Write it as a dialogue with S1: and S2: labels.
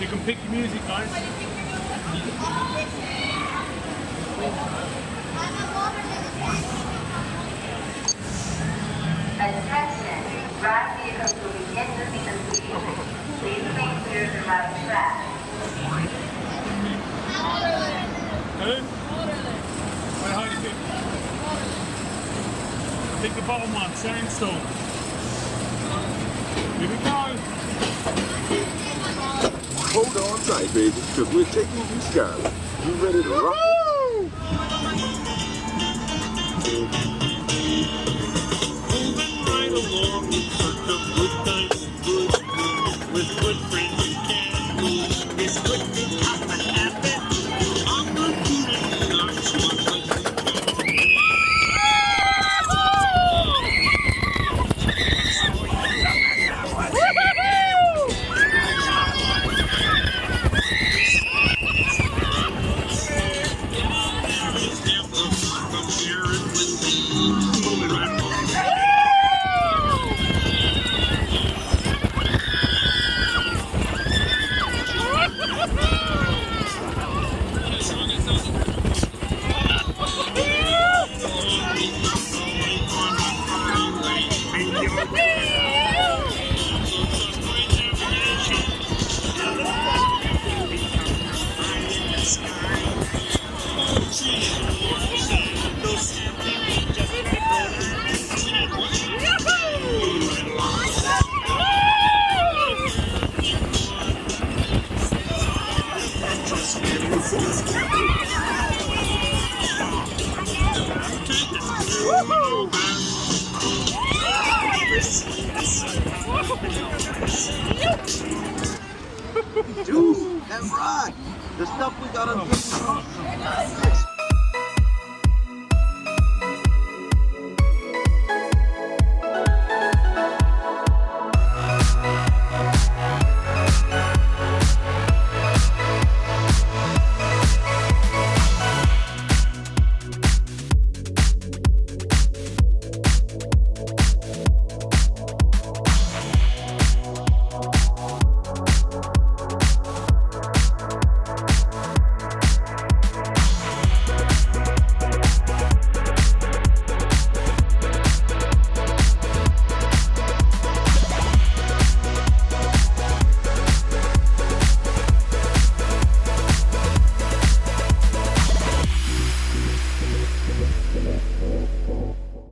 S1: You can pick your music, guys.
S2: Attention, ride vehicles will begin to be completed. Please remain clear of the routing track.
S1: Who? Wait, how do you pick? Pick the bottom one, sandstone. Here we go.
S3: Hold on tight, baby, because we're taking you skyward. You ready to rock?
S4: Moving right along in search of good times and good mood. With good friends you can move. It's good to come and happen. I'm not feeling not smart like you
S3: Dude, that ride! The stuff we got on